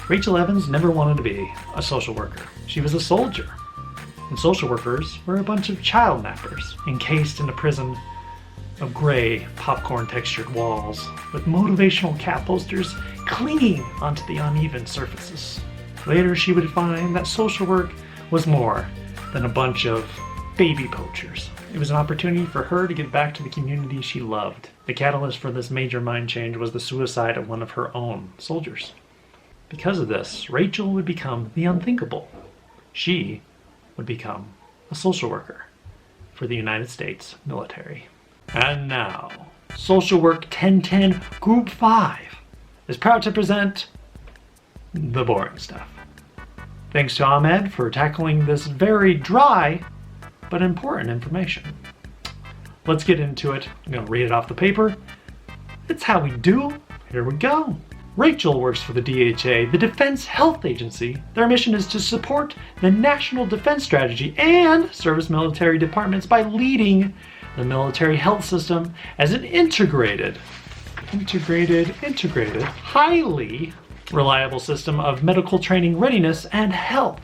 Rachel Evans never wanted to be a social worker. She was a soldier. And social workers were a bunch of child nappers encased in a prison of gray, popcorn-textured walls with motivational cat posters clinging onto the uneven surfaces. Later, she would find that social work was more than a bunch of baby poachers. It was an opportunity for her to give back to the community she loved. The catalyst for this major mind change was the suicide of one of her own soldiers. Because of this, Rachel would become the unthinkable. She would become a social worker for the United States military. And now, Social Work 1010 Group 5 is proud to present the boring stuff. Thanks to Ahmed for tackling this very dry but important information. Let's get into it. I'm going to read it off the paper. It's how we do. Here we go. Rachel works for the DHA, the Defense Health Agency. Their mission is to support the National Defense Strategy and service military departments by leading the military health system as an integrated, highly reliable system of medical training readiness and health.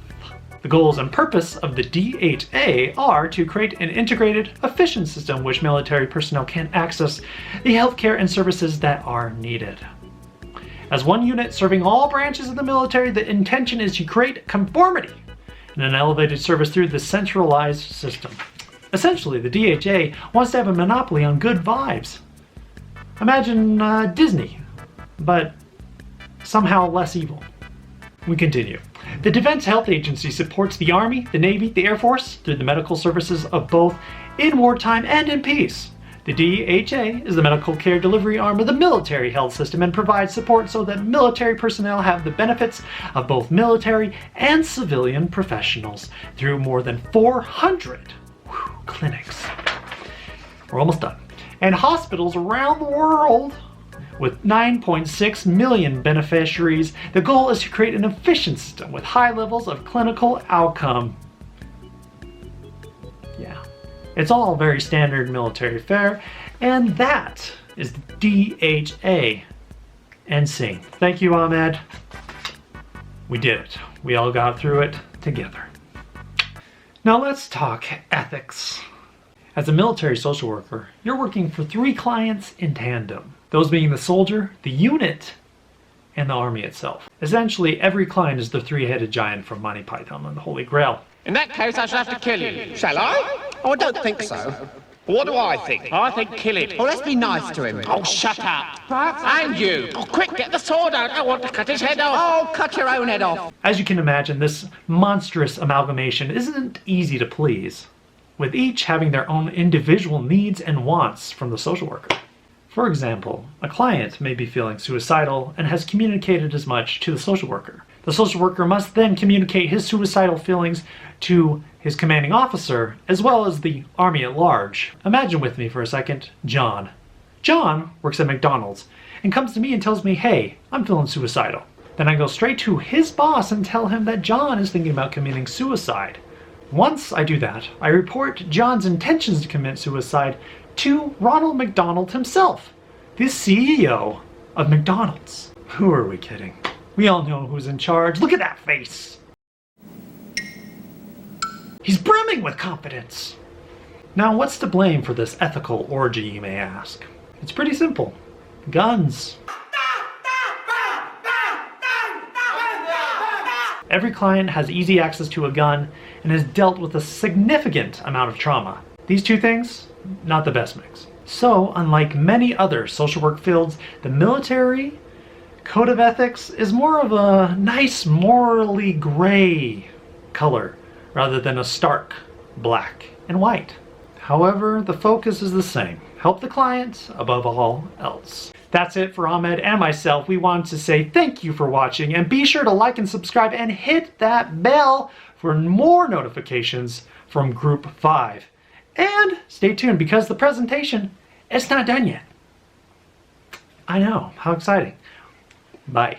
The goals and purpose of the DHA are to create an integrated, efficient system which military personnel can access the healthcare and services that are needed. As one unit serving all branches of the military, the intention is to create conformity and an elevated service through the centralized system. Essentially, the DHA wants to have a monopoly on good vibes. Imagine Disney, but somehow less evil. We continue. The Defense Health Agency supports the Army, the Navy, the Air Force through the medical services of both in wartime and in peace. The DHA is the medical care delivery arm of the military health system and provides support so that military personnel have the benefits of both military and civilian professionals through more than 400 clinics. We're almost done. And hospitals around the world. With 9.6 million beneficiaries, the goal is to create an efficient system with high levels of clinical outcome. Yeah, it's all very standard military fare, and that is the DHA NC. Thank you, Ahmed. We did it. We all got through it together. Now let's talk ethics. As a military social worker, you're working for 3 clients in tandem. Those being the soldier, the unit, and the army itself. Essentially, every client is the 3-headed giant from Monty Python and the Holy Grail. In that case, I shall have to kill you. Shall I? Oh, I don't think so. What do I think? I think kill him. Oh, let's be nice to him. Oh, shut up. And you. Oh, quick, get the sword out. I want to cut his head off. Oh, cut your own head off. As you can imagine, this monstrous amalgamation isn't easy to please, with each having their own individual needs and wants from the social worker. For example, a client may be feeling suicidal and has communicated as much to the social worker. The social worker must then communicate his suicidal feelings to his commanding officer, as well as the army at large. Imagine with me for a second, John. John works at McDonald's and comes to me and tells me, hey, I'm feeling suicidal. Then I go straight to his boss and tell him that John is thinking about committing suicide. Once I do that, I report John's intentions to commit suicide to Ronald McDonald himself, the CEO of McDonald's. Who are we kidding? We all know who's in charge. Look at that face. He's brimming with confidence. Now, what's to blame for this ethical orgy, you may ask? It's pretty simple. Guns. Every client has easy access to a gun and has dealt with a significant amount of trauma. These two things, not the best mix. So, unlike many other social work fields, the military code of ethics is more of a nice, morally gray color rather than a stark black and white. However, the focus is the same. Help the client above all else. That's it for Ahmed and myself. We want to say thank you for watching, and be sure to like and subscribe and hit that bell for more notifications from Group 5. And stay tuned because the presentation is not done yet. I know, how exciting. Bye.